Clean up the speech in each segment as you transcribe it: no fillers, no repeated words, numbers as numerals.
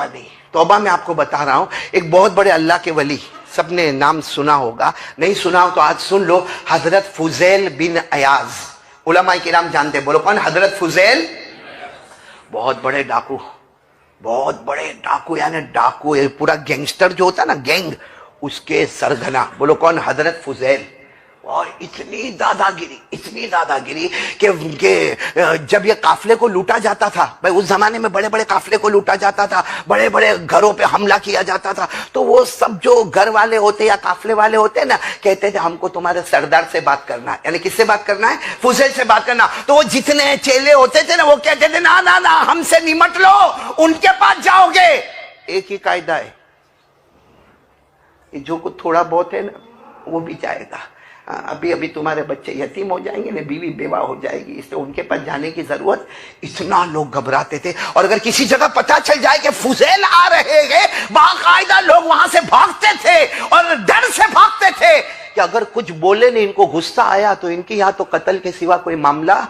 نہیں. توبہ میں آپ کو بتا رہا ہوں، ایک بہت بڑے اللہ کے ولی، سب نے نام سنا ہوگا، نہیں سنا ہو تو آج سن لو، حضرت فضیل بن عیاض. علماء کرام جانتے، بولو کون؟ حضرت فضیل. بہت بڑے ڈاکو، بہت بڑے ڈاکو، یعنی ڈاکو پورا گینگسٹر جو ہوتا نا، گینگ، اس کے سرگنا. بولو کون؟ حضرت فضیل. اور اتنی دادا گیری کہ جب یہ قافلے کو لوٹا جاتا تھا، بھائی اس زمانے میں بڑے بڑے قافلے کو لوٹا جاتا تھا، بڑے بڑے گھروں پہ حملہ کیا جاتا تھا، تو وہ سب جو گھر والے ہوتے یا قافلے والے ہوتے نا، کہتے تھے ہم کو تمہارے سردار سے بات کرنا ہے. یعنی کس سے بات کرنا ہے؟ فضیل سے بات کرنا. تو وہ جتنے چیلے ہوتے تھے نا، وہ کہتے تھے نا نا نا، ہم سے نمٹ لو، ان کے پاس جاؤ گے. ایک ہی قاعدہ ہے، جو کچھ تھوڑا بہت ہے نا وہ بھی جائے گا. ابھی تمہارے بچے یتیم ہو جائیں گے نا، بیوی بیوہ ہو جائے گی، اس لیے ان کے پاس جانے کی ضرورت. اتنا لوگ گھبراتے تھے. اور اگر کسی جگہ پتہ چل جائے کہ فضیل آ رہے ہیں، باقاعدہ لوگ وہاں سے بھاگتے تھے اور ڈر سے بھاگتے تھے کہ اگر کچھ بولے نہیں، ان کو غصہ آیا تو ان کی یہاں تو قتل کے سوا کوئی معاملہ.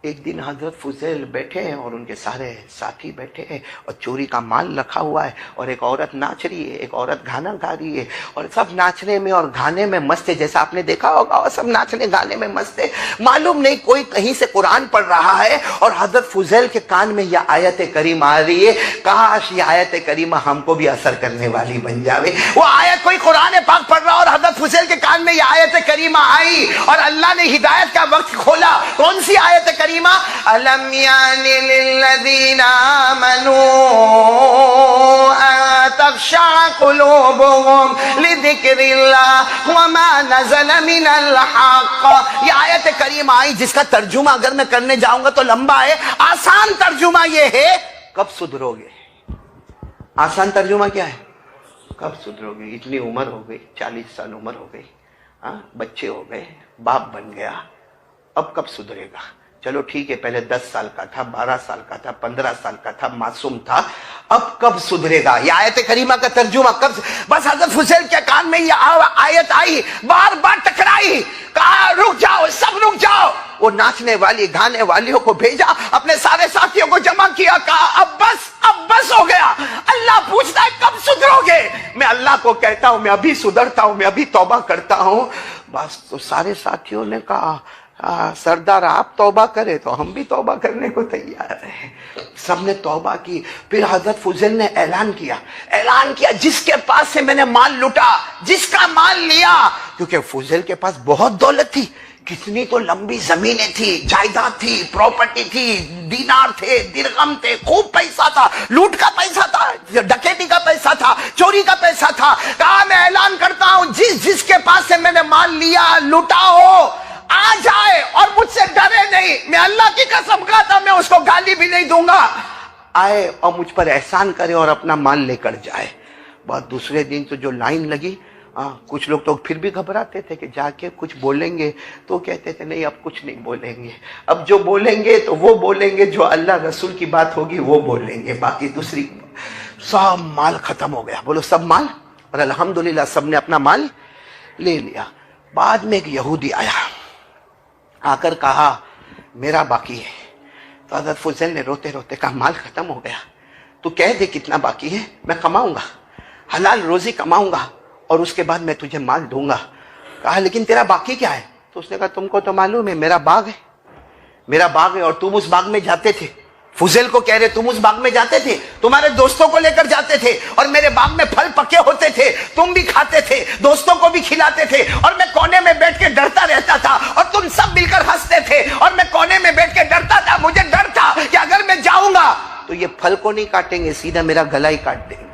ایک دن حضرت فضیل بیٹھے ہیں اور ان کے سارے ساتھی بیٹھے ہیں اور چوری کا مال رکھا ہوا ہے، اور ایک عورت ناچ رہی ہے، ایک عورت گانا گا رہی ہے، اور سب ناچنے میں اور گانے میں مست ہے. جیسا آپ نے دیکھا ہوگا، اور سب ناچنے گانے میں مست ہے. معلوم نہیں کوئی کہیں سے قرآن پڑھ رہا ہے اور حضرت فضیل کے کان میں یہ آیت کریمہ آ رہی ہے. کاش یہ آیت کریمہ ہم کو بھی اثر کرنے والی بن جاوے. وہ آیت کوئی قرآن پاک پڑھ رہا اور حضرت فضیل کے کان میں یہ آیت کریمہ آئی اور اللہ نے ہدایت کا وقت کھولا. کون سی آیت کریمہ؟ أَلَمْ يَعْنِ لِلَّذِينَ آمَنُوا أَن تَخْشَعَ قُلُوبُهُمْ لِذِكْرِ اللَّهِ وَمَا نَزَلَ مِنَ الْحَقِّ. یہ آیت کریمہ آئی جس کا ترجمہ اگر میں کرنے جاؤں گا تو لمبا ہے. آسان ترجمہ یہ ہے، کب سدھرو گے؟ آسان ترجمہ کیا ہے؟ کب سدھرو گے؟ اتنی عمر ہو گئی، 40 سال عمر ہو گئی، بچے ہو گئے، باپ بن گیا، اب کب سدھرے گا؟ چلو ٹھیک ہے، پہلے 10 سال کا تھا، 12 سال کا تھا، 15 سال کا تھا، معصوم تھا، اب کب سدھرے گا؟ یہ آیت کریمہ کا ترجمہ کب؟ بس حضرت فضیل کے کان میں یہ آیت آئی، بار بار ٹکرائی، کہا رک جاؤ، سب رک جاؤ. وہ ناچنے والی گانے والیوں کو بھیجا، اپنے سارے ساتھیوں کو جمع کیا، کہا اب بس ہو گیا. اللہ پوچھتا ہے کب سدھرو گے؟ میں اللہ کو کہتا ہوں میں ابھی سدھرتا ہوں، میں ابھی توبہ کرتا ہوں. بس تو سارے ساتھیوں نے کہا سردار آپ توبہ کرے تو ہم بھی توبہ کرنے کو تیار ہیں. سب نے توبہ کی. پھر حضرت فضیل نے اعلان کیا جس کے پاس سے میں نے مال لوٹا، جس کا مال لیا، کیونکہ فضیل کے پاس بہت دولت تھی، کتنی تو لمبی زمینیں تھی، جائیداد تھی، پراپرٹی تھی، دینار تھے، درہم تھے، خوب پیسہ تھا، لوٹ کا پیسہ تھا، ڈکیتی کا پیسہ تھا، چوری کا پیسہ تھا. کہا میں اعلان کرتا ہوں جس کے پاس سے میں نے مال لیا لوٹا ہو آ جائے اور مجھ سے ڈرے نہیں. میں اللہ کی قسم کھاتا میں اس کو گالی بھی نہیں دوں گا. آئے اور مجھ پر احسان کرے اور اپنا مال لے کر جائے. بات دوسرے دن تو جو لائن لگی، کچھ لوگ تو پھر بھی گھبراتے تھے کہ جا کے کچھ بولیں گے، تو کہتے تھے نہیں اب کچھ نہیں بولیں گے، اب جو بولیں گے تو وہ بولیں گے جو اللہ رسول کی بات ہوگی وہ بولیں گے، باقی دوسری. سب مال ختم ہو گیا. بولو سب مال. اور الحمدللہ سب نے اپنا مال لے لیا. بعد میں ایک یہودی آ کر کہا میرا باقی ہے. تو حضرت فضیل نے روتے روتے کہا مال ختم ہو گیا، تو کہہ دے کتنا باقی ہے، میں کماؤں گا، حلال روزی کماؤں گا اور اس کے بعد میں تجھے مال دوں گا. کہا لیکن تیرا باقی کیا ہے؟ تو اس نے کہا تم کو تو معلوم ہے میرا باغ ہے اور تم اس باغ میں جاتے تھے. فضیل کو کہہ رہے تم اس باغ میں جاتے تھے، تمہارے دوستوں کو لے کر جاتے تھے اور میرے باغ میں پھل پکے ہوتے تھے، تم بھی کھاتے تھے، دوستوں کو بھی کھلاتے تھے، اور میں کونے میں بیٹھ کے ڈرتا رہتا تھا اور تم سب مل کر ہنستے تھے اور میں کونے میں بیٹھ کے ڈرتا تھا. مجھے ڈر تھا کہ اگر میں جاؤں گا تو یہ پھل کو نہیں کاٹیں گے، سیدھا میرا گلا ہی کاٹ دیں گے.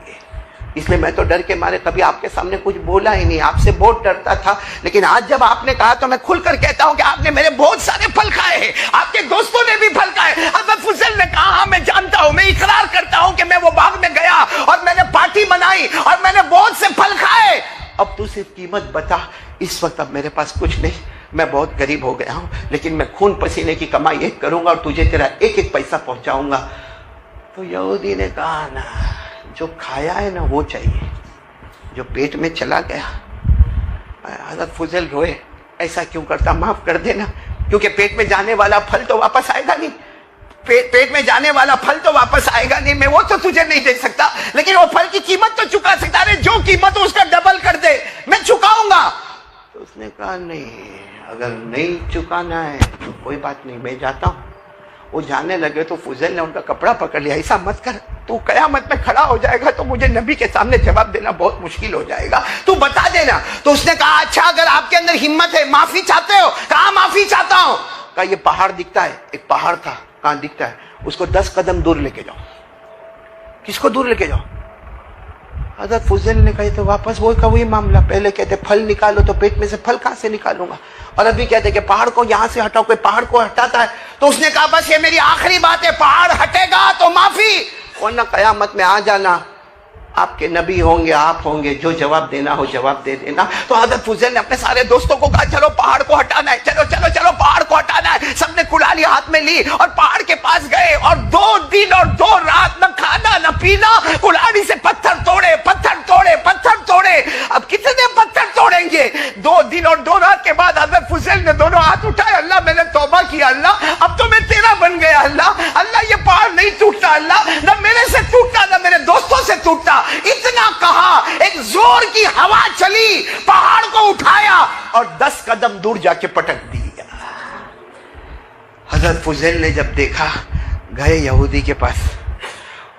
اس لیے میں تو ڈر کے مارے کبھی آپ کے سامنے کچھ بولا ہی نہیں، آپ سے بہت ڈرتا تھا. لیکن آج جب آپ نے کہا تو میں کھل کر کہتا ہوں کہ آپ نے میرے بہت سارے پھل کھائے ہیں، آپ کے دوستوں نے بھی پھل کھائے. حضرت فضیل نے کہا ہاں میں جانتا ہوں، میں اقرار کرتا ہوں کہ میں وہ باغ میں گیا اور میں نے پارٹی منائی اور میں نے بہت سے پھل کھائے. اب تو صرف قیمت بتا. اس وقت اب میرے پاس کچھ نہیں، میں بہت غریب ہو گیا ہوں، لیکن میں خون پسینے کی کمائی ایک کروں گا اور تجھے تیرا ایک ایک پیسہ پہنچاؤں گا. تو یہودی نے کہا نا جو کھایا ہے نا وہ چاہیے، جو پیٹ میں چلا گیا. حضرت فضیل روئے، ایسا کیوں کرتا، معاف کر دینا، کیونکہ پیٹ میں جانے والا پھل تو واپس آئے گا نہیں، پیٹ میں جانے والا پھل تو واپس آئے گا نہیں، میں وہ تو تجھے نہیں دے سکتا. کہا نہیں، اگر نہیں چکانا ہے تو کوئی بات نہیں، میں جاتا ہوں۔ وہ جانے لگے تو فضیل نے ان کا کپڑا پکڑ لیا، ایسا مت کر، تو قیامت میں کھڑا ہو جائے گا تو مجھے نبی کے سامنے جواب دینا بہت مشکل ہو جائے گا، تو بتا دینا۔ تو اس نے کہا اچھا اگر آپ کے اندر ہمت ہے، معافی چاہتے ہو؟ کہا معافی چاہتا ہوں۔ کہا یہ پہاڑ دکھتا ہے، ایک پہاڑ تھا، کہاں دکھتا ہے؟ اس کو 10 قدم دور لے کے جاؤ۔ کس کو دور لے کے جاؤ؟ حضرت فضیل نے کہا تو واپس وہی معاملہ، پہلے کہتے پھل نکالو تو پیٹ میں سے پھل کہاں سے نکالوں گا، اور ابھی کہتے کہ پہاڑ کو یہاں سے ہٹاؤ، کوئی پہاڑ کو ہٹاتا ہے؟ تو اس نے کہا بس یہ میری آخری بات ہے، پہاڑ ہٹے گا تو معافی، ورنہ قیامت میں آ جانا، آپ کے نبی ہوں گے، آپ ہوں گے، جو جواب دینا ہو جواب دے دینا۔ تو حضرت فضیل نے اپنے سارے دوستوں کو کہا چلو پہاڑ کو ہٹانا ہے، چلو چلو چلو پہاڑ کو ہٹانا ہے۔ سب نے کلالی ہاتھ میں لی اور پہاڑ کے پاس گئے، اور 2 دن اور 2 رات نہ کھانا نہ پینا، کلاڑی سے پتھر توڑے پتھر توڑے پتھر توڑے۔ اب کتنے پتھر توڑیں گے؟ 2 دن اور 2 رات کے بعد حضرت فضیل نے دونوں ہاتھ اٹھائے، اللہ میں نے توبہ کیا، اللہ اب تو میں تیرا بن گیا، اللہ یہ پہاڑ نہیں ٹوٹتا، اللہ نہ میرے سے ٹوٹتا نہ میرے دوستوں سے ٹوٹتا۔ اتنا کہا، ایک زور کی ہوا چلی، پہاڑ کو اٹھایا اور 10 قدم دور جا کے پٹک دیا۔ حضرت فضیل نے جب دیکھا، گئے یہودی کے پاس،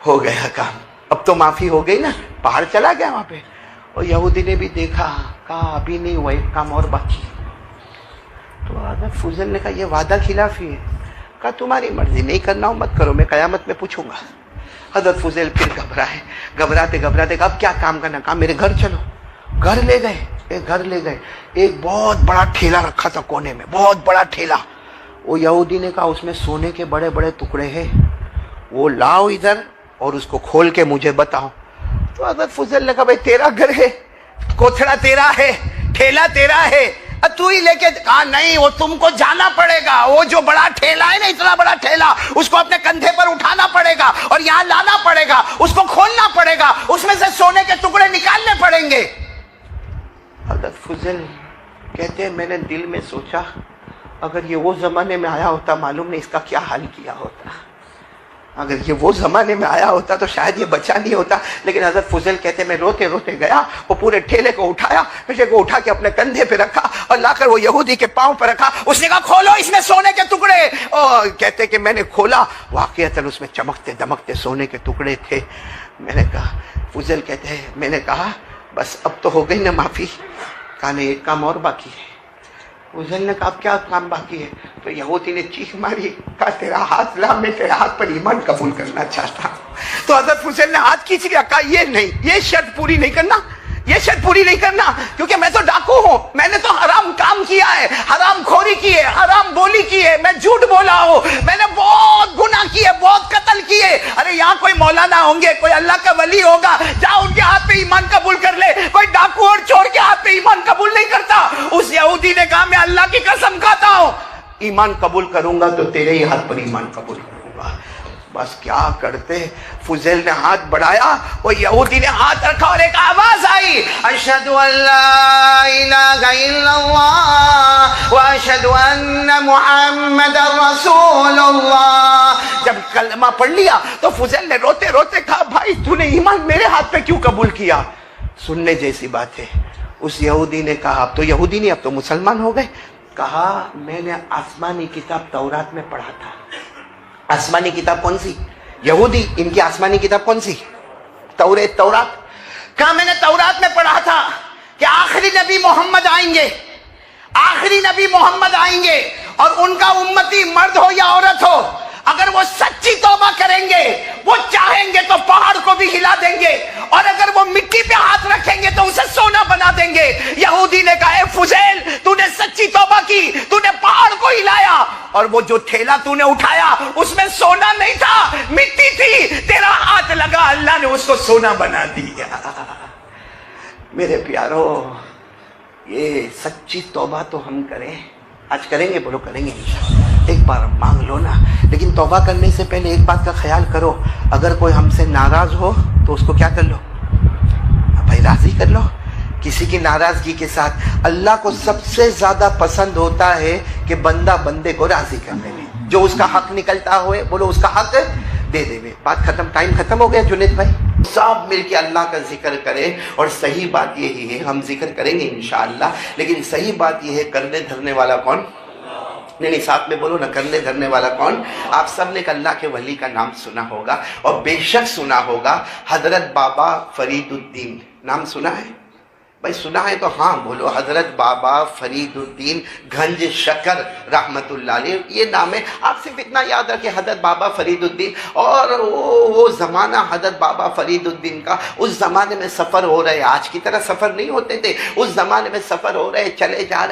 ہو گیا کام، اب تو معافی ہو گئی نا، پہاڑ چلا گیا وہاں پہ۔ اور یہودی نے بھی دیکھا، کہا ابھی نہیں ہوا، ایک کام اور باقی۔ تو حضرت فضیل نے کہا یہ وعدہ خلافی ہے۔ کہا تمہاری مرضی، نہیں کرنا ہو مت کرو، میں قیامت میں پوچھوں گا۔ حضرت فضیل پھر گھبرائے، گھبراتے گھبراتے کہا اب کیا کام کرنا؟ کہا میرے گھر چلو۔ گھر لے گئے، ایک بہت بڑا ٹھیلا رکھا تھا کونے میں، بہت بڑا ٹھیلا۔ وہ یہودی نے کہا اس میں سونے کے بڑے بڑے ٹکڑے ہیں، وہ لاؤ ادھر اور اس کو کھول کے مجھے بتاؤ۔ تو حضرت فضیل نے کہا بھائی تیرا گھر ہے، کوتھڑا تیرا ہے، ٹھیلا تیرا ہے، تو ہی لے کے۔ کہا نہیں، وہ تم کو جانا پڑے گا، وہ جو بڑا ٹھیلا ہے نا، اتنا بڑا ٹھیلا، اس کو اپنے کندھے پر اٹھانا پڑے گا اور یہاں لانا پڑے گا، اس کو کھولنا پڑے گا، اس میں سے سونے کے ٹکڑے نکالنے پڑیں گے۔ حضرت فضیل کہتے ہیں میں نے دل میں سوچا اگر یہ وہ زمانے میں آیا ہوتا معلوم نہیں اس کا کیا حال کیا ہوتا، اگر یہ وہ زمانے میں آیا ہوتا تو شاید یہ بچا نہیں ہوتا۔ لیکن حضرت فضیل کہتے میں روتے روتے گیا، وہ پورے ٹھیلے کو اٹھایا، پیچھے کو اٹھا کے اپنے کندھے پہ رکھا اور لا کر وہ یہودی کے پاؤں پہ رکھا۔ اس نے کہا کھولو اس میں سونے کے ٹکڑے۔ اور کہتے کہ میں نے کھولا، واقعتاً اس میں چمکتے دمکتے سونے کے ٹکڑے تھے۔ میں نے کہا، فضیل کہتے ہیں میں نے کہا بس اب تو ہو گئی نا معافی؟ کہا نہیں ایک کام اور باقی ہے۔ فضیل نے کہا کیا کام باقی ہے؟ تو یہودی نے چیخ ماری، کہا تیرا ہاتھ لا، میں تیرے ہاتھ پر ایمان قبول کرنا چاہتا ہوں۔ تو حضرت فضیل نے ہاتھ کھینچ لیا، کہا یہ نہیں، یہ شرط پوری نہیں کرنا، یہ شرط پوری نہیں کرنا، کیونکہ میں تو ڈاکو ہوں، میں نے تو حرام کام کیا ہے، حرام خوری کی ہے، حرام بولی کی ہے، میں جھوٹ بولا ہوں، میں نے بہت گناہ کیے، بہت قتل کیے۔ ارے یہاں کوئی مولانا ہوں گے، کوئی اللہ کا ولی ہوگا، جا ان کے ہاتھ پہ ایمان قبول کر لے، کوئی ڈاکو اور چور کے ہاتھ پہ ایمان قبول نہیں کرتا۔ اس یہودی نے کہا میں اللہ کی قسم کھاتا ہوں ایمان قبول کروں گا تو تیرے ہی ہاتھ پر ایمان قبول کروں گا۔ بس کیا کرتے، فضیل نے ہاتھ بڑھایا، وہ یہودی نے ہاتھ رکھا اور ایک آواز آئی، اشہد ان لا الہ الا اللہ واشہد ان محمد رسول اللہ۔ جب کلمہ پڑھ لیا تو فضیل نے روتے روتے کہا بھائی تو نے ایمان میرے ہاتھ پہ کیوں قبول کیا؟ سننے جیسی بات ہے، اس یہودی نے کہا، اب تو یہودی نہیں اب تو مسلمان ہو گئے، کہا میں نے آسمانی کتاب تورات میں پڑھا تھا۔ آسمانی کتاب کون سی؟ یہودی، ان کی آسمانی کتاب کون سی؟ تورات۔ کہا میں نے تورات میں پڑھا تھا کہ آخری نبی محمد آئیں گے، آخری نبی محمد آئیں گے، اور ان کا امتی مرد ہو یا عورت ہو، اگر وہ سچی توبہ کریں گے، وہ چاہیں گے تو پہاڑ کو بھی ہلا دیں گے، اور اگر وہ مٹی پہ ہاتھ رکھیں گے تو اسے سونا بنا دیں گے۔ یہودی نے کہا اے فضیل تو نے سچی توبہ کی، تو نے پہاڑ کو ہلایا، اور وہ جو ٹھیلا تو نے اٹھایا اس میں سونا نہیں تھا، مٹی تھی، تیرا ہاتھ لگا اللہ نے اس کو سونا بنا دیا۔ میرے پیارو، یہ سچی توبہ تو ہم کریں، آج کریں گے، بولو کریں گے انشاءاللہ، ایک بار مانگ لو نا، لیکن توبہ کرنے سے پہلے ایک بات کا خیال کرو، اگر کوئی ہم سے ناراض ہو تو اس کو کیا کر لو بھائی، راضی کر لو۔ کسی کی ناراضگی کے ساتھ اللہ کو سب سے زیادہ پسند ہوتا ہے کہ بندہ بندے کو راضی کرنے میں، جو اس کا حق نکلتا ہوئے بولو اس کا حق دے دے۔ بات ختم، ٹائم ختم ہو گیا جنید بھائی۔ سب مل کے اللہ کا ذکر کرے. اور صحیح بات یہی ہے، ہم ذکر کریں گے انشاءاللہ، لیکن صحیح بات یہ ہے کرنے دھرنے والا کون؟ نہیں ساتھ میں بولو نا، کرنے دھرنے والا کون؟ آپ سب نے اللہ کے ولی کا نام سنا ہوگا، اور بے شک سنا ہوگا حضرت بابا فرید الدین. نام سنا ہے بھائی؟ سنا ہے تو ہاں بولو. حضرت بابا فرید الدین گنج شکر رحمت اللہ علیہ، یہ نام ہے. آپ صرف اتنا یاد رکھیں حضرت بابا فرید الدین. اور وہ زمانہ حضرت بابا فرید الدین کا، اس زمانے میں سفر ہو رہے، آج کی طرح سفر نہیں ہوتے تھے. اس زمانے میں سفر ہو رہے، چلے جا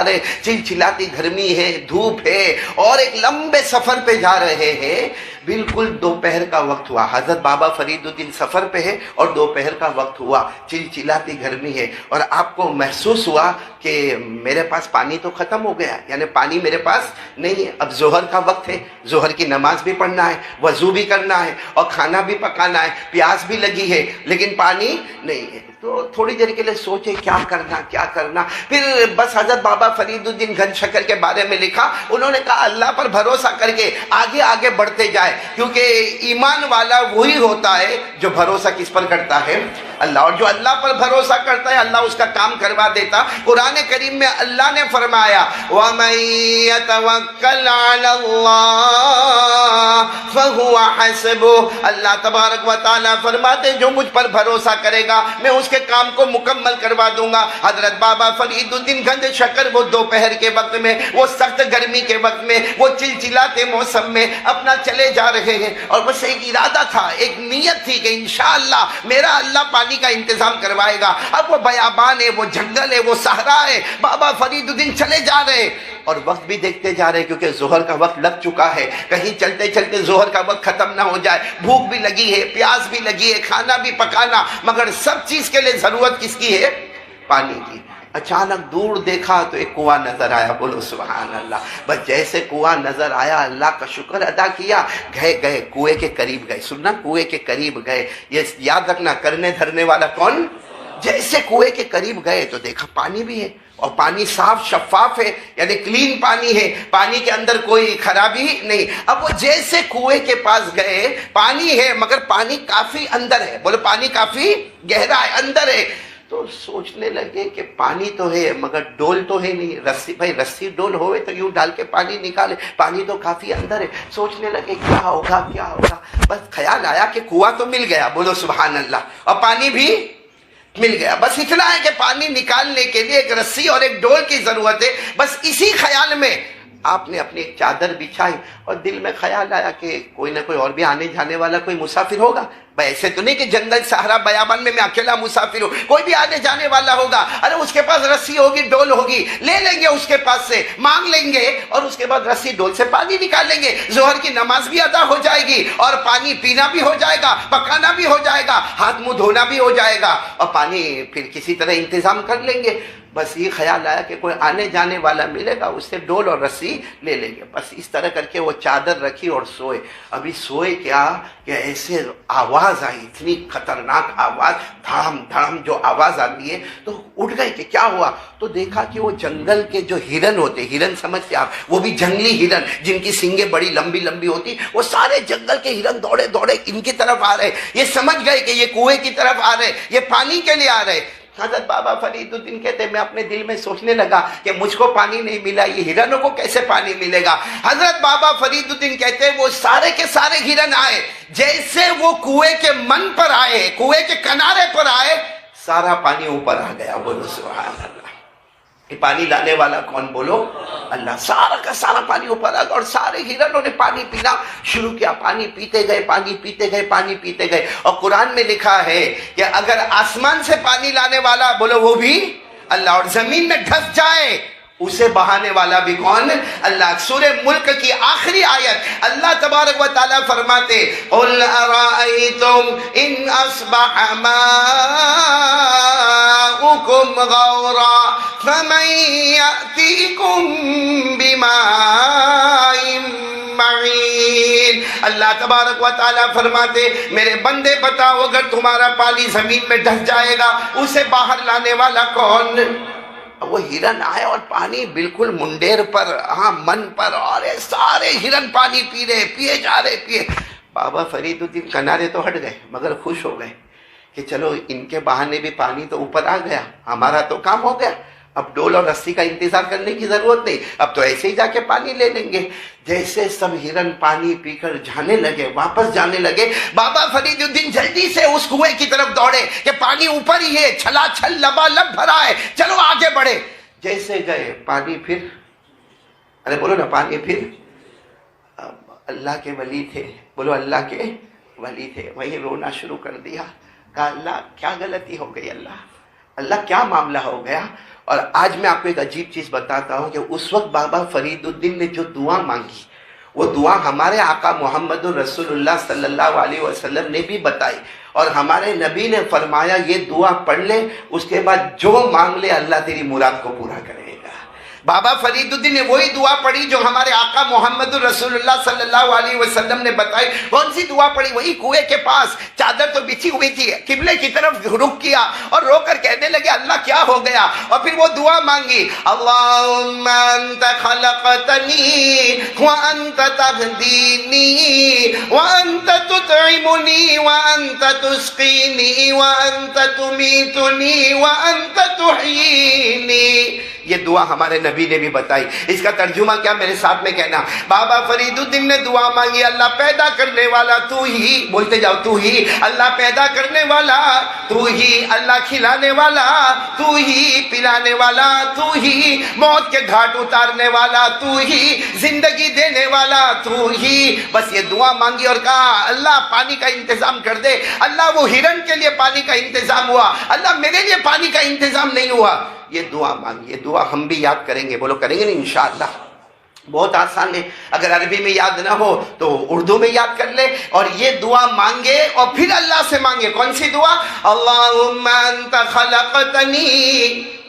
رہے، چلچلاتی گرمی ہے، دھوپ ہے، اور ایک لمبے سفر پہ جا رہے ہیں. بالکل دوپہر کا وقت ہوا، حضرت بابا فرید الدین سفر پہ ہے اور دوپہر کا وقت ہوا، چلچلاتی گرمی ہے، اور آپ کو محسوس ہوا کہ میرے پاس پانی تو ختم ہو گیا، یعنی پانی میرے پاس نہیں ہے. اب ظہر کا وقت ہے، ظہر کی نماز بھی پڑھنا ہے، وضو بھی کرنا ہے، اور کھانا بھی پکانا ہے، پیاس بھی لگی ہے، لیکن پانی نہیں ہے. تو تھوڑی دیر کے لیے سوچے کیا کرنا. پھر بس حضرت بابا فرید الدین گنج شکر کے بارے میں لکھا، انہوں نے کہا اللہ پر بھروسہ کر کے آگے بڑھتے جائے، کیونکہ ایمان والا وہی ہوتا ہے جو بھروسہ کس پر کرتا ہے؟ اللہ. اور جو اللہ پر بھروسہ کرتا ہے اللہ اس کا کام کروا دیتا. قرآن کریم میں اللہ نے فرمایا وَمَن يَتَوَكَّلْ عَلَى اللَّهِ فَهُوَ حَسْبُهُ. اللہ تبارک و تعالیٰ فرماتے جو مجھ پر بھروسہ کرے گا میں اس کے کام کو مکمل کروا دوں گا. حضرت بابا فرید الدین گنج شکر وہ دوپہر کے وقت میں، وہ سخت گرمی کے وقت میں، وہ چلچلاتے موسم میں اپنا چلے جا رہے ہیں، اور بس ایک ارادہ تھا، ایک نیت تھی کہ انشاءاللہ میرا اللہ پانی کا انتظام کروائے گا. اب وہ بیابان ہے، وہ جنگل ہے، وہ صحرا ہے، بابا فرید الدین چلے جا رہے، اور وقت بھی دیکھتے جا رہے کیونکہ ظہر کا وقت لگ چکا ہے. کہیں چلتے چلتے ظہر کا وقت ختم نہ ہو جائے. بھوک بھی لگی ہے، پیاس بھی لگی ہے، کھانا بھی پکانا، مگر سب چیز کے لیے ضرورت کس کی ہے؟ پانی کی. اچانک دور دیکھا تو ایک کنواں نظر آیا. بولو سبحان اللہ. بس جیسے کنواں نظر آیا اللہ کا شکر ادا کیا، گئے کنویں کے قریب گئے. سننا، کنویں کے قریب گئے. یہ یاد رکھنا کرنے دھرنے والا کون؟ جیسے کنویں کے قریب گئے تو دیکھا پانی بھی ہے، اور پانی صاف شفاف ہے، یعنی کلین پانی ہے، پانی کے اندر کوئی خرابی نہیں. اب وہ جیسے کنویں کے پاس گئے، پانی ہے مگر پانی کافی اندر ہے. بولو پانی کافی گہرا ہے، اندر ہے. تو سوچنے لگے کہ پانی تو ہے مگر ڈول تو ہے نہیں. رسی، بھائی رسی ڈول ہوئے تو یوں ڈال کے پانی نکالے، پانی تو کافی اندر ہے. سوچنے لگے کیا ہوگا. بس خیال آیا کہ کنواں تو مل گیا، بولو سبحان اللہ، اور پانی بھی مل گیا. بس اتنا ہے کہ پانی نکالنے کے لیے ایک رسی اور ایک ڈول کی ضرورت ہے. بس اسی خیال میں آپ نے اپنی ایک چادر بچھائی، اور دل میں خیال آیا کہ کوئی نہ کوئی اور بھی آنے جانے والا کوئی مسافر ہوگا. بھائی ایسے تو نہیں کہ جنگل صحرا بیابان میں اکیلا مسافر ہوں، کوئی بھی آنے جانے والا ہوگا. ارے اس کے پاس رسی ہوگی، ڈول ہوگی، لے لیں گے اس کے پاس سے، مانگ لیں گے، اور اس کے بعد رسی ڈول سے پانی نکال لیں گے. ظہر کی نماز بھی ادا ہو جائے گی، اور پانی پینا بھی ہو جائے گا، پکانا بھی ہو جائے گا، ہاتھ منہ دھونا بھی ہو جائے گا، اور پانی پھر کسی طرح انتظام کر لیں گے. بس یہ خیال آیا کہ کوئی آنے جانے والا ملے گا، اس سے ڈول اور رسی لے لیں گے. بس اس طرح کر کے وہ چادر رکھی اور سوئے. ابھی سوئے کیا کہ ایسے آواز آئی، اتنی خطرناک آواز، دھڑم دھڑم جو آواز آتی ہے. تو اٹھ گئے کہ کیا ہوا. تو دیکھا کہ وہ جنگل کے جو ہرن ہوتے، ہرن سمجھتے آپ، وہ بھی جنگلی ہرن جن کی سینگیں بڑی لمبی لمبی ہوتی، وہ سارے جنگل کے ہرن دوڑے دوڑے ان کی طرف آ رہے. یہ سمجھ گئے کہ یہ کنویں کی طرف آ رہے، یہ پانی کے لیے آ رہے. حضرت بابا فرید الدین کہتے میں اپنے دل میں سوچنے لگا کہ مجھ کو پانی نہیں ملا، یہ ہرنوں کو کیسے پانی ملے گا. حضرت بابا فرید الدین کہتے وہ سارے کے سارے ہرن آئے، جیسے وہ کنویں کے من پر آئے، کنویں کے کنارے پر آئے، سارا پانی اوپر آ گیا. بولو سبحان اللہ. پانی لانے والا کون؟ بولو اللہ. سارا کا سارا پانی اوپر آ گیا، اور سارے ہرنوں نے پانی پینا شروع کیا. پانی پیتے گئے، پانی پیتے گئے، پانی پیتے گئے. اور قرآن میں لکھا ہے کہ اگر آسمان سے پانی لانے والا بولو وہ بھی اللہ، اور زمین میں دھس جائے اسے بہانے والا بھی کون؟ اللہ. سورہ ملک کی آخری آیت اللہ تبارک و تعالیٰ فرماتے قُلْ أَرَأَيْتُمْ إِنْ أَصْبَحَ مَاؤُكُمْ غَوْرًا فَمَنْ يَأْتِيكُمْ بِمَاءٍ معین. اللہ تبارک و تعالیٰ فرماتے میرے بندے بتاؤ اگر تمہارا پانی زمین میں ڈھس جائے گا اسے باہر لانے والا کون؟ وہ ہرن آئے اور پانی بالکل منڈیر پر، ہاں من پر، اور سارے ہرن پانی پی رہے، پیے جا رہے، پیے. بابا فرید الدین کنارے تو ہٹ گئے مگر خوش ہو گئے کہ چلو ان کے بہانے بھی پانی تو اوپر آ گیا، ہمارا تو کام ہو گیا، اب ڈول اور رسی کا انتظار کرنے کی ضرورت نہیں، اب تو ایسے ہی جا کے پانی لے لیں گے۔ جیسے سب ہرن پانی پی کر جانے لگے، واپس جانے لگے، بابا فرید الدین جلدی سے اس کنویں کی طرف دوڑے کہ پانی اوپر ہی ہے، چھلا چھل لبالب بھرا ہے، چلو آگے بڑھے۔ جیسے گئے پانی پھر، ارے بولو نا پانی پھر، اللہ کے ولی تھے، بولو اللہ کے ولی تھے، وہی رونا شروع کر دیا، کہا اللہ کیا غلطی ہو گئی، اللہ کیا معاملہ ہو گیا۔ اور آج میں آپ کو ایک عجیب چیز بتاتا ہوں کہ اس وقت بابا فرید الدین نے جو دعا مانگی، وہ دعا ہمارے آقا محمد رسول اللہ صلی اللہ علیہ وسلم نے بھی بتائی، اور ہمارے نبی نے فرمایا یہ دعا پڑھ لے، اس کے بعد جو مانگ لے اللہ تیری مراد کو پورا کرے گا۔ بابا فرید الدین نے وہی دعا پڑھی جو ہمارے آقا محمد رسول اللہ صلی اللہ علیہ وسلم نے بتائی۔ کون سی دعا پڑھی؟ وہی کنویں کے پاس چادر تو بچھی ہوئی تھی، قبلے کی طرف رخ کیا اور رو کر کہنے لگے اللہ کیا ہو گیا، اور پھر وہ دعا مانگی، اللہم انت خلقتنی وانت تہدینی وانت تطعمنی وانت تسقینی وانت تمیتنی وانت تحیینی۔ یہ دعا ہمارے نبی نے بھی بتائی۔ اس کا ترجمہ کیا میرے ساتھ میں کہنا، بابا فرید الدین نے دعا مانگی، اللہ پیدا کرنے والا تو ہی، بولتے جاؤ تو ہی، اللہ پیدا کرنے والا تو ہی، اللہ کھلانے والا تو ہی، پلانے والا تو ہی، موت کے گھاٹ اتارنے والا تو ہی، زندگی دینے والا تو ہی۔ بس یہ دعا مانگی اور کہا اللہ پانی کا انتظام کر دے۔ اللہ وہ ہرن کے لیے پانی کا انتظام ہوا، اللہ میرے لیے پانی کا انتظام نہیں ہوا۔ یہ دعا مانگی، یہ دعا ہم بھی یاد کریں گے، بولو کریں گے نا انشاءاللہ۔ بہت آسان ہے، اگر عربی میں یاد نہ ہو تو اردو میں یاد کر لے، اور یہ دعا مانگے اور پھر اللہ سے مانگے۔ کون سی دعا؟ اللہم انت خلقتنی،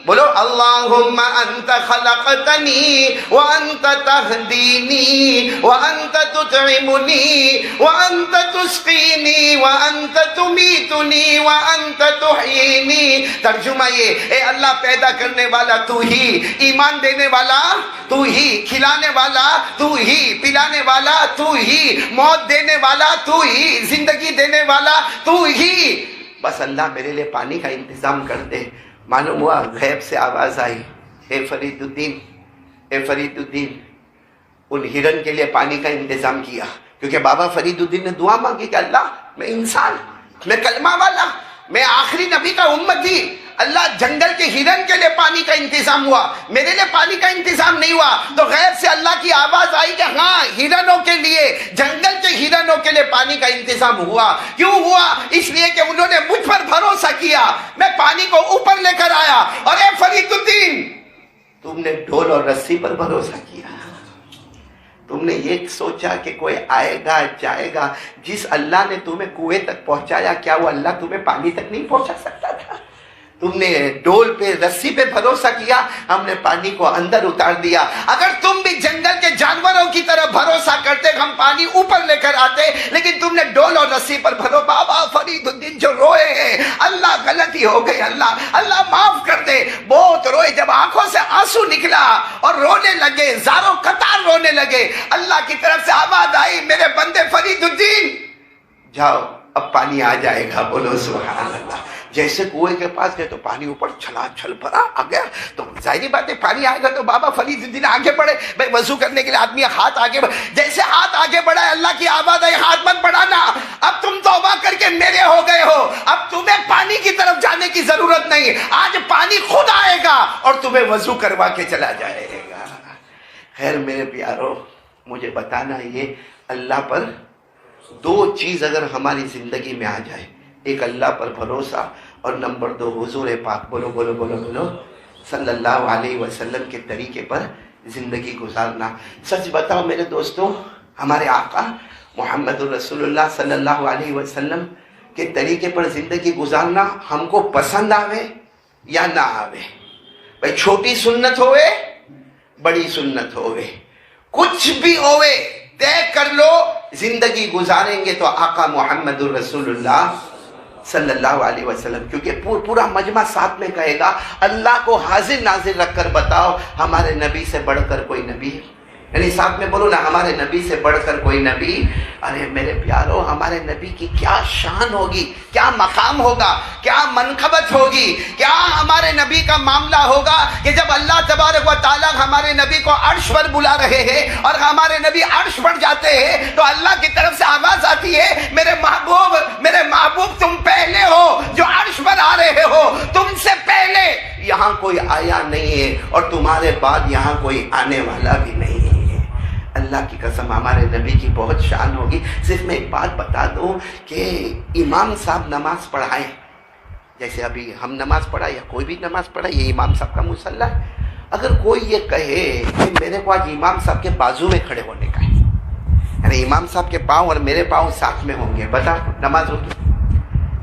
بولو اللہم انت خلقتنی وانت تہدینی وانت تطعمنی وانت تسقینی وانت تمیتنی وانت تحیینی۔ ترجمہ یہ، اے اللہ پیدا کرنے والا تو ہی، ایمان دینے والا تو ہی، کھلانے والا تو ہی، پلانے والا تو ہی، موت دینے والا تو ہی، زندگی دینے والا تو ہی۔ بس اللہ میرے لیے پانی کا انتظام کر دے۔ معلوم ہوا غیب سے آواز آئی، اے فرید الدین، اے فرید الدین، ان ہرن کے لیے پانی کا انتظام کیا، کیونکہ بابا فرید الدین نے دعا مانگی کہ اللہ میں انسان، میں کلمہ والا، میں آخری نبی کا امتی، اللہ جنگل کے ہرن کے لیے پانی کا انتظام ہوا، میرے لیے پانی کا انتظام نہیں ہوا۔ تو غیب سے اللہ کی آواز آئی کہ ہاں ہرنوں کے لیے، جنگل کے ہرنوں کے لیے پانی کا انتظام ہوا۔ کیوں ہوا؟ اس لیے کہ انہوں نے مجھ پر بھروسہ کیا، میں پانی کو اوپر لے کر آیا۔ اور اے فرید الدین، تم نے ڈول اور رسی پر بھروسہ کیا، تم نے یہ سوچا کہ کوئی آئے گا جائے گا۔ جس اللہ نے تمہیں کنویں تک پہنچایا، کیا وہ اللہ تمہیں پانی تک نہیں پہنچا سکتا تھا؟ تم نے ڈول پہ رسی پہ بھروسہ کیا، ہم نے پانی کو اندر اتار دیا۔ اگر تم بھی جنگل کے جانوروں کی طرح بھروسہ کرتے، ہم پانی اوپر لے کر آتے، لیکن تم نے ڈول اور رسی پر بھروسہ۔ بابا فرید الدین جو روئے ہیں، اللہ غلطی ہو گئی، اللہ معاف کر دے، بہت روئے۔ جب آنکھوں سے آنسو نکلا اور رونے لگے، زاروں قطار رونے لگے، اللہ کی طرف سے آواز آئی، میرے بندے فرید الدین جاؤ، اب پانی آ جائے گا، بولو سبحان اللہ۔ جیسے کنویں کے پاس گئے تو پانی اوپر چھلا چھل بھرا آ گیا، تو ظاہری بات ہے پانی آئے گا تو بابا فرید الدین آگے بڑھے۔ بھائی وضو کرنے کے لیے آدمی ہاتھ آگے جیسے ہاتھ آگے بڑھا، اللہ کی آواز آئی ہاتھ مت بڑھانا، اب تم توبہ کر کے میرے ہو گئے ہو، اب تمہیں پانی کی طرف جانے کی ضرورت نہیں، آج پانی خود آئے گا اور تمہیں وضو کروا کے چلا جائے گا۔ خیر میرے پیارو، مجھے بتانا یہ اللہ پر دو چیز اگر ہماری زندگی میں آ جائے، ایک اللہ پر بھروسہ، اور نمبر دو حضور پاک بولو بولو بولو بولو صلی اللہ علیہ وسلم کے طریقے پر زندگی گزارنا۔ سچ بتاؤ میرے دوستوں، ہمارے آقا محمد رسول اللہ صلی اللہ علیہ وسلم کے طریقے پر زندگی گزارنا ہم کو پسند آوے یا نہ آوے، بھائی چھوٹی سنت ہوئے بڑی سنت ہوئے، کچھ بھی ہوئے، طے کر لو زندگی گزاریں گے تو آقا محمد رسول اللہ صلی اللہ علیہ وسلم، کیونکہ پورا مجمع ساتھ میں کہے گا اللہ کو حاضر ناظر رکھ کر بتاؤ ہمارے نبی سے بڑھ کر کوئی نبی ہے؟ یعنی ساتھ میں بولو نا ہمارے نبی سے بڑھ کر کوئی نبی. ارے میرے پیارو ہمارے نبی کی کیا شان ہوگی, کیا مقام ہوگا, کیا منقبت ہوگی, کیا ہمارے نبی کا معاملہ ہوگا کہ جب اللہ تبارک و تعالیٰ ہمارے نبی کو عرش پر بلا رہے ہیں اور ہمارے نبی عرش پر جاتے ہیں تو اللہ کی طرف سے آواز آتی ہے میرے محبوب تم پہلے ہو جو عرش پر آ رہے ہو, تم سے پہلے یہاں کوئی آیا نہیں ہے اور تمہارے بعد یہاں کوئی آنے والا بھی نہیں ہے. اللہ کی قسم ہمارے نبی کی بہت شان ہوگی. صرف میں ایک بات بتا دوں کہ امام صاحب نماز پڑھائیں, جیسے ابھی ہم نماز پڑھا یا کوئی بھی نماز پڑھا, یہ امام صاحب کا مصلی ہے. اگر کوئی یہ کہے کہ میرے کو آج امام صاحب کے بازو میں کھڑے ہونے کا ہے, یعنی امام صاحب کے پاؤں اور میرے پاؤں ساتھ میں ہوں گے, بتا نماز ہوگی؟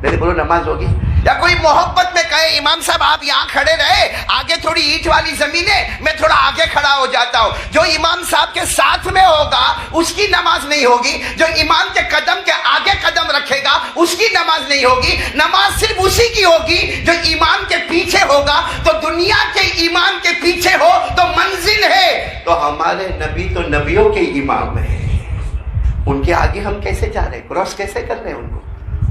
میرے بولو نماز ہوگی؟ یا کوئی محبت میں کہے امام صاحب آپ یہاں کھڑے رہے, آگے تھوڑی اینٹ والی زمین ہے, میں تھوڑا آگے کھڑا ہو جاتا ہوں. جو امام صاحب کے ساتھ میں ہوگا اس کی نماز نہیں ہوگی, جو امام کے قدم کے آگے قدم رکھے گا اس کی نماز نہیں ہوگی. نماز صرف اسی کی ہوگی جو امام کے پیچھے ہوگا. تو دنیا کے امام کے پیچھے ہو تو منزل ہے, تو ہمارے نبی تو نبیوں کے امام ہیں, ان کے آگے ہم کیسے جا رہے ہیں, کراس کیسے کر رہے ہیں ان کو؟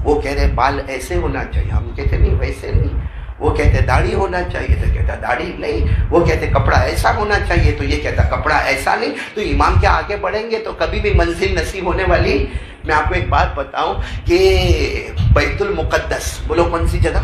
وہ کہہ رہے بال ایسے ہونا چاہیے, ہم کہتے نہیں ویسے نہیں. وہ کہتے داڑھی ہونا چاہیے, تو کہتا داڑھی نہیں. وہ کہتے کپڑا ایسا ہونا چاہیے, تو یہ کہتا کپڑا ایسا نہیں. تو امام کے آگے بڑھیں گے تو کبھی بھی منزل نصیب ہونے والی. میں آپ کو ایک بات بتاؤں کہ بیت المقدس, بولو کون سی جگہ؟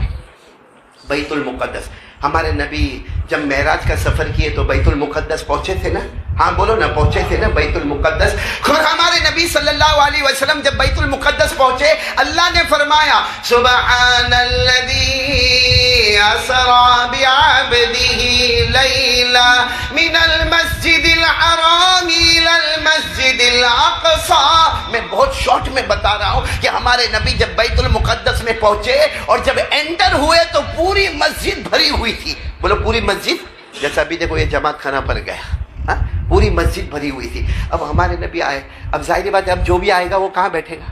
بیت المقدس. ہمارے نبی جب معراج کا سفر کیے تو بیت المقدس پہنچے تھے نا, ہاں بولو نا, پہنچے تھے نا بیت المقدس. اور ہمارے نبی صلی اللہ علیہ وسلم جب بیت المقدس پہنچے, اللہ نے فرمایا سبحان الذی اسری بعبدہ لیلا من المسجد الحرام الی المسجد الاقصی. میں بہت شارٹ میں بتا رہا ہوں کہ ہمارے نبی جب بیت المقدس میں پہنچے اور جب انٹر ہوئے تو پوری مسجد بھری ہوئی تھی. بولو پوری مسجد, جیسا ابھی دیکھو یہ جماعت خانہ پر گیا, پوری مسجد بھری ہوئی تھی. اب ہمارے نبی آئے, اب ظاہری بات ہے اب جو بھی آئے گا وہ کہاں بیٹھے گا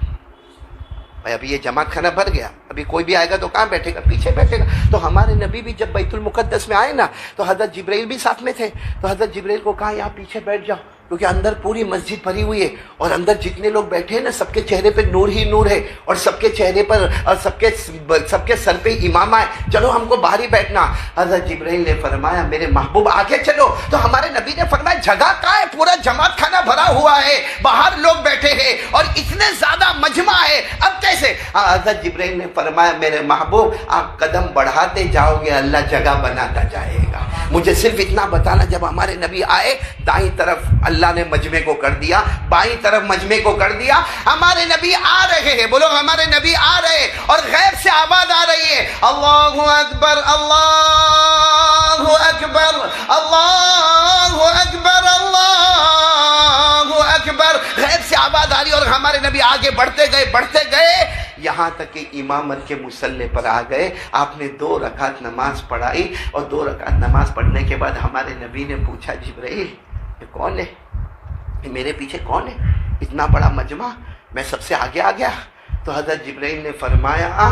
بھائی؟ ابھی یہ جماعت خانہ بھر گیا, ابھی کوئی بھی آئے گا تو کہاں بیٹھے گا؟ پیچھے بیٹھے گا. تو ہمارے نبی بھی جب بیت المقدس میں آئے نا تو حضرت جبرائیل بھی ساتھ میں تھے, تو حضرت جبرائیل کو کہا یہاں پیچھے بیٹھ جاؤ, کیونکہ اندر پوری مسجد بھری ہوئی ہے اور اندر جتنے لوگ بیٹھے ہیں نا سب کے چہرے پہ نور ہی نور ہے اور سب کے چہرے پر اور سب کے سر پہ امامہ ہے, چلو ہم کو باہر ہی بیٹھنا. حضرت جبرائیل نے فرمایا میرے محبوب آگے چلو. تو ہمارے نبی نے فرمایا جگہ کہاں ہے, پورا جماعت خانہ بھرا ہوا ہے, باہر لوگ بیٹھے ہیں اور اتنے زیادہ مجمع ہے, اب کیسے؟ حضرت جبرائیل نے فرمایا میرے محبوب آپ قدم بڑھاتے جاؤ گے اللہ جگہ بناتا جائے گا. مجھے صرف اتنا بتانا, جب ہمارے نبی آئے دائیں طرف اللہ نے مجمع کو کر دیا, بائیں طرف مجمع کو کر دیا. ہمارے نبی آ رہے ہیں, بولو ہمارے نبی آ رہے, اور غیب سے آواز آ رہی ہے اللہ اکبر اللہ اکبر اللہ اکبر اللہ اکبر. غیب سے آواز آ رہی اور ہمارے نبی آگے بڑھتے گئے یہاں تک کہ امامت کے مصلی پر آ گئے. آپ نے 2 رکعت نماز پڑھائی اور 2 رکعت نماز پڑھنے کے بعد ہمارے نبی نے پوچھا جبرائیل یہ کون ہے, یہ میرے پیچھے کون ہے, اتنا بڑا مجمع, میں سب سے آگے آ گیا. تو حضرت جبرائیل نے فرمایا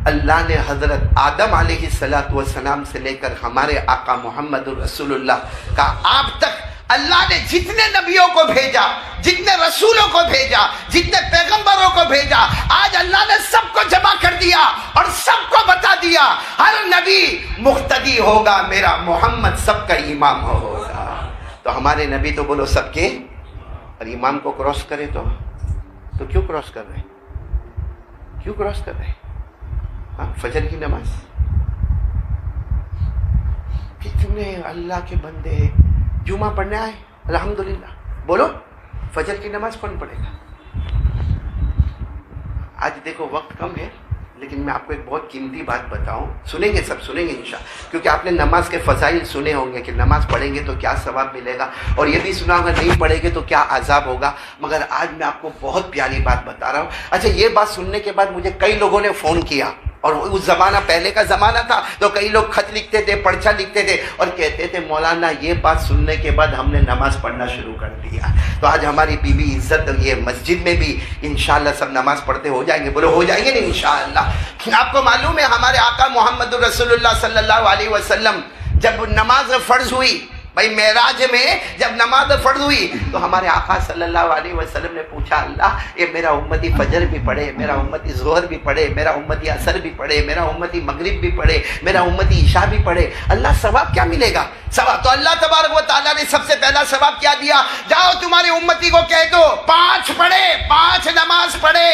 اللہ نے حضرت آدم علیہ السلام سے لے کر ہمارے آقا محمد رسول اللہ کا آپ تک اللہ نے جتنے نبیوں کو بھیجا, جتنے رسولوں کو بھیجا, جتنے پیغمبروں کو بھیجا, آج اللہ نے سب کو جمع کر دیا اور سب کو بتا دیا ہر نبی مقتدی ہوگا, میرا محمد سب کا امام ہوگا. تو ہمارے نبی تو بولو سب کے, اور امام کو کراس کرے تو کیوں کراس کر رہے, کیوں کراس کر رہے؟ فجر کی نماز کتنے اللہ کے بندے ہیں جمعہ پڑھنے آئے, الحمدللہ. بولو فجر کی نماز کون پڑھے گا؟ آج دیکھو وقت کم ہے لیکن میں آپ کو ایک بہت قیمتی بات بتاؤں, سنیں گے سب سنیں گے انشاءاللہ, کیونکہ آپ نے نماز کے فضائل سنے ہوں گے کہ نماز پڑھیں گے تو کیا ثواب ملے گا, اور یہ بھی سنا ہوگا نہیں پڑھیں گے تو کیا عذاب ہوگا. مگر آج میں آپ کو بہت پیاری بات بتا رہا ہوں. اچھا یہ بات سننے کے بعد مجھے کئی لوگوں نے فون کیا, اور اس زمانہ پہلے کا زمانہ تھا تو کئی لوگ خط لکھتے تھے, پرچہ لکھتے تھے اور کہتے تھے مولانا یہ بات سننے کے بعد ہم نے نماز پڑھنا شروع کر دیا. تو آج ہماری بی بی عزت یہ مسجد میں بھی انشاءاللہ سب نماز پڑھتے ہو جائیں گے, بولو ہو جائیں گے نا انشاءاللہ. آپ کو معلوم ہے ہمارے آقا محمد رسول اللہ صلی اللہ علیہ وسلم جب نماز فرض ہوئی بھائی معراج میں جب نماز فرض ہوئی تو ہمارے آقا صلی اللہ علیہ وسلم نے پوچھا اللہ یہ میرا امتی فجر بھی پڑھے، میرا امتی ظہر بھی پڑھے، میرا امتی عصر بھی پڑھے، میرا امتی مغرب بھی پڑھے، میرا امتی عشاء بھی پڑھے، اللہ ثواب کیا ملے گا؟ ثواب تو اللہ تبارک و تعالیٰ نے سب سے پہلا ثواب کیا دیا؟ جاؤ تمہارے امتی کو کہہ دو 5 پڑھے، 5 نماز پڑھے،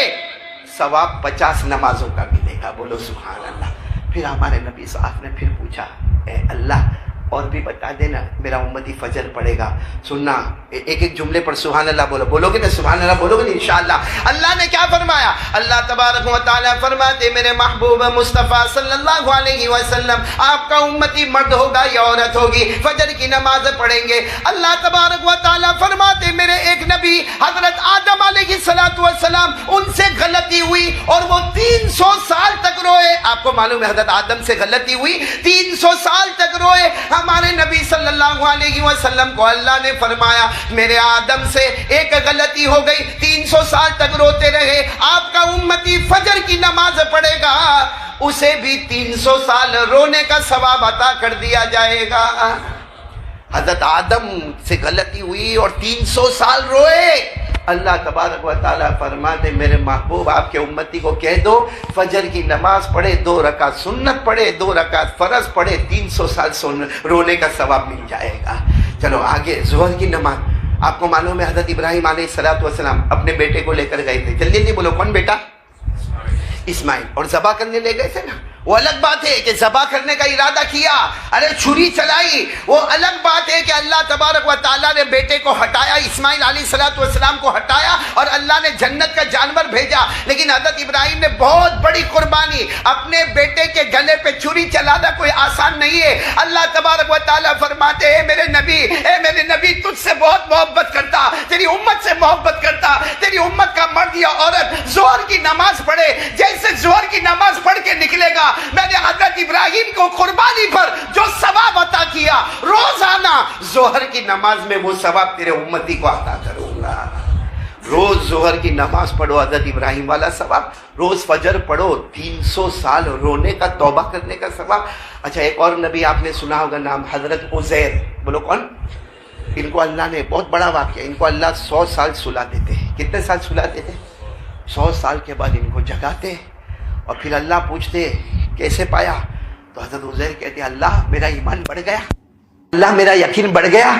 ثواب 50 نمازوں کا ملے گا، بولو سبحان اللہ۔ پھر ہمارے نبی صاحب نے پھر پوچھا اے اللہ اور بھی بتا دینا میرا امتی فجر پڑھے گا، سننا ایک ایک جملے پر سبحان اللہ بولو، بولو گے نا سبحان اللہ، بولو گے نا انشاءاللہ۔ اللہ نے کیا فرمایا؟ اللہ تبارک و تعالیٰ فرماتے میرے محبوب مصطفیٰ صلی اللہ علیہ وسلم آپ کا امتی مرد ہوگا یا عورت ہوگی فجر کی نماز پڑھیں گے۔ اللہ تبارک و تعالیٰ فرماتے میرے ایک نبی حضرت آدم علیہ السلام ان سے غلطی ہوئی اور وہ 300 سال تک روئے۔ آپ کو معلوم ہے حضرت آدم سے غلطی ہوئی، 300 سال تک روئے۔ ہمارے نبی صلی اللہ علیہ وسلم کو اللہ نے فرمایا میرے آدم سے ایک غلطی ہو گئی، 300 سال تک روتے رہے، آپ کا امتی فجر کی نماز پڑھے گا اسے بھی 300 سال رونے کا ثواب عطا کر دیا جائے گا۔ حضرت آدم سے غلطی ہوئی اور 300 سال روئے۔ اللہ تبارک و تعالیٰ فرماتے میرے محبوب آپ کے امتی کو کہہ دو فجر کی نماز پڑھے، 2 رکعت سنت پڑھے، 2 رکعت فرض پڑھے، 300 سال رونے کا ثواب مل جائے گا۔ چلو آگے ظہر کی نماز، آپ کو معلوم ہے حضرت ابراہیم علیہ السلام اپنے بیٹے کو لے کر گئے تھے، جلدی جلدی بولو کون بیٹا؟ اسماعیل، اور ذبح کرنے لے گئے تھے نا، وہ الگ بات ہے کہ ذبح کرنے کا ارادہ کیا، ارے چھری چلائی، وہ الگ بات ہے کہ اللہ تبارک و تعالیٰ نے بیٹے کو ہٹایا، اسماعیل علیہ السلام کو ہٹایا اور اللہ نے جنت کا جانور بھیجا۔ لیکن حضرت ابراہیم نے بہت بڑی قربانی، اپنے بیٹے کے گلے پہ چھری چلانا کوئی آسان نہیں ہے۔ اللہ تبارک و تعالیٰ فرماتے اے میرے نبی تجھ سے بہت محبت کرتا، تیری امت سے محبت کرتا، تیری امت کا مرد یا عورت ظہر کی نماز پڑھے، جیسے ظہر کی نماز پڑھ کے نکلے گا میں نے حضرت ابراہیم کو قربانی پر جو ثواب عطا کیا روزانہ ظہر کی نماز میں وہ ثواب تیرے امتی کو عطا کروں گا۔ روز ظہر کی نماز پڑھو حضرت ابراہیم والا ثواب، روز فجر پڑھو 300 سال رونے کا توبہ کرنے کا ثواب۔ اچھا ایک اور نبی آپ نے سنا ہوگا نام حضرت عزیر، بولو کون؟ ان کو اللہ نے بہت بڑا واقعہ، ان کو اللہ 100 سال سلاتے تھے۔ کتنے سال سلاتے تھے؟ 100 سال کے بعد ان کو جگاتے اور پھر اللہ پوچھتے کیسے پایا؟ تو حضرت عزیر کہتے اللہ میرا ایمان بڑھ گیا، اللہ میرا یقین بڑھ گیا،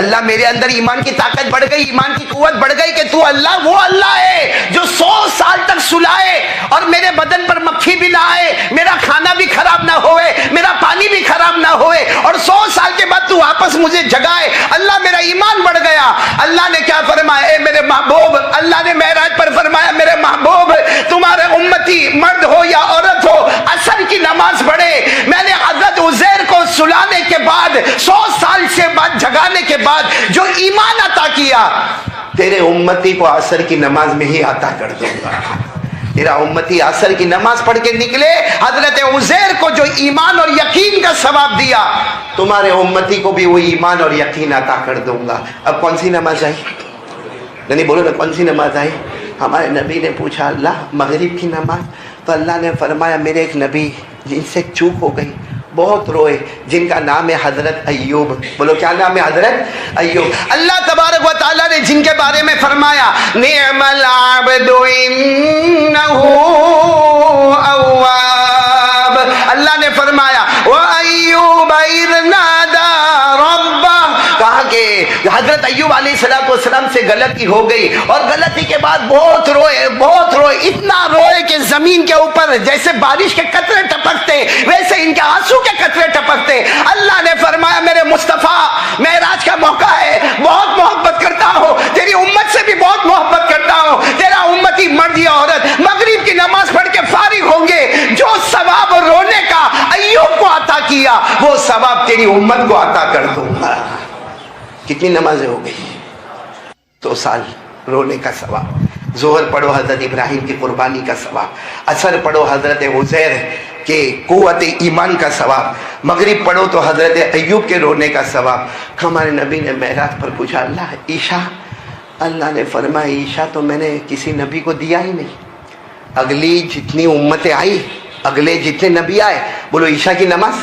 اللہ میرے اندر ایمان کی طاقت بڑھ گئی، ایمان کی قوت بڑھ گئی کہ تو اللہ وہ اللہ ہے جو 100 سال تک سلائے اور میرے بدن پر مکھی بھی نہ آئے، میرا کھانا بھی خراب نہ ہوئے، میرا پانی بھی خراب نہ ہوئے، اور 100 سال کے بعد تو واپس مجھے جگائے، اللہ میرا ایمان بڑھ گیا۔ اللہ نے کیا فرمایا؟ اے میرے محبوب، اللہ نے معراج پر فرمایا میرے محبوب تمہارے امتی مرد ہو یا عورت ہو عصر کی نماز پڑھے، میں نے حضرت عزیر کو سلانے کے بعد 100 سال سے بعد جگانے کے بعد جو ایمان عطا کیا تیرے امتی کو عصر کی نماز میں ہی عطا کر دوں گا۔ تیرا امتی عصر کی نماز پڑھ کے نکلے، حضرت عزیر کو جو ایمان اور یقین کا ثواب دیا تمہارے امتی کو بھی وہ ایمان اور یقین عطا کر دوں گا۔ اب کون سی نماز آئی؟ نہیں بولو نا کون سی نماز آئی؟ ہمارے نبی نے پوچھا اللہ مغرب کی نماز، تو اللہ نے فرمایا میرے ایک نبی جن سے چوک ہو گئی، بہت روئے، جن کا نام ہے حضرت ایوب، بولو کیا نام ہے؟ حضرت ایوب۔ اللہ تبارک و تعالیٰ نے جن کے بارے میں فرمایا نعم العبد انہ اواب، اللہ نے فرمایا وَأَيُّوبَ إِذْ نَادَى رَبَّهُ، کہا کہ حضرت ایوب علیہ السلام سے غلطی ہو گئی اور غلطی کے بعد بہت روئے، اتنا روئے کہ زمین کے اوپر جیسے بارش کے قطرے ٹپکتے ویسے ان کے آنسو کے قطرے ٹپکتے۔ اللہ نے فرمایا میرے مصطفیٰ معراج کا موقع ہے، بہت محبت کرتا ہوں، تیری امت سے بھی بہت محبت کرتا ہوں، تیرا امتی مرد یا عورت مغرب کی نماز پڑھ کے فارغ ہوں گے، جو ثواب رونے کا ایوب کو عطا کیا وہ ثواب تیری امت کو عطا کر دوں گا۔ کتنی نمازیں ہو گئی؟ 2 سال رونے کا ثواب۔ ظہر پڑھو حضرت ابراہیم کی قربانی کا ثواب، عصر پڑھو حضرت عزیر کے قوت ایمان کا ثواب، مغرب پڑھو تو حضرت ایوب کے رونے کا ثواب۔ ہمارے نبی نے معراج پر پوچھا اللہ عشاء، اللہ نے فرمایا عشاء تو میں نے کسی نبی کو دیا ہی نہیں، اگلی جتنی امتیں آئی، اگلے جتنے نبی آئے، بولو عشاء کی نماز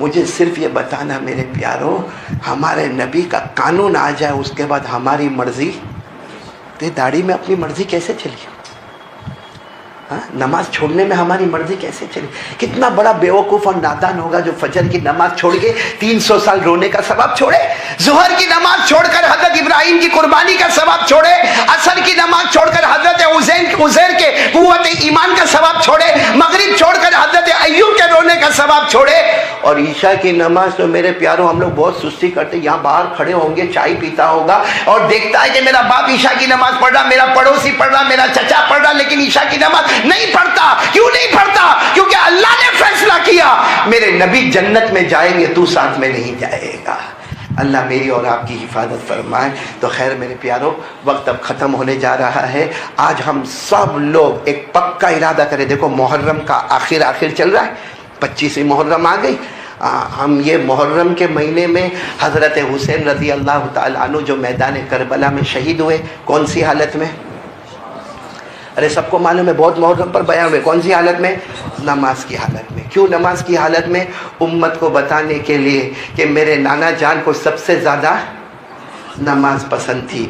مجھے صرف یہ بتانا میرے پیاروں، ہمارے نبی کا قانون آ جائے اس کے بعد ہماری مرضی، تو داڑھی میں اپنی مرضی کیسے چلی؟ نماز چھوڑنے میں ہماری مرضی کیسے چلی؟ کتنا بڑا بیوقوف اور نادان ہوگا جو فجر کی نماز چھوڑ کے 300 سال رونے کا ثواب چھوڑے، ظہر کی نماز چھوڑ کر حضرت ابراہیم کی قربانی کا ثواب چھوڑے، عصر کی نماز چھوڑ کر حضرت عزیر کے قوت ایمان کا ثواب چھوڑے، مغرب چھوڑ کر حضرت ایوب کے رونے کا ثواب چھوڑے، اور عشاء کی نماز تو میرے پیاروں ہم لوگ بہت سستی کرتے، یہاں باہر کھڑے ہوں گے، چائے پیتا ہوگا اور دیکھتا ہے کہ میرا باپ عشاء کی نماز پڑھ رہا، میرا پڑوسی پڑھ رہا، میرا چچا پڑھ رہا، لیکن عشاء کی نماز نہیں پڑھتا۔ کیوں نہیں پڑھتا؟ کیونکہ اللہ نے فیصلہ کیا میرے نبی جنت میں جائیں گے، تو ساتھ میں نہیں جائے گا۔ اللہ میری اور آپ کی حفاظت فرمائے۔ تو خیر میرے پیاروں، وقت اب ختم ہونے جا رہا ہے۔ آج ہم سب لوگ ایک پکا ارادہ کریں، دیکھو محرم کا آخر چل رہا ہے، 25 محرم آ گئی، ہم یہ محرم کے مہینے میں حضرت حسین رضی اللہ تعالیٰ عنہ جو میدان کربلا میں شہید ہوئے، کون سی حالت میں؟ ارے سب کو معلوم ہے، بہت محرم پر بیان ہوئے، کون سی حالت میں؟ نماز کی حالت میں۔ کیوں نماز کی حالت میں؟ امت کو بتانے کے لیے کہ میرے نانا جان کو سب سے زیادہ نماز پسند تھی۔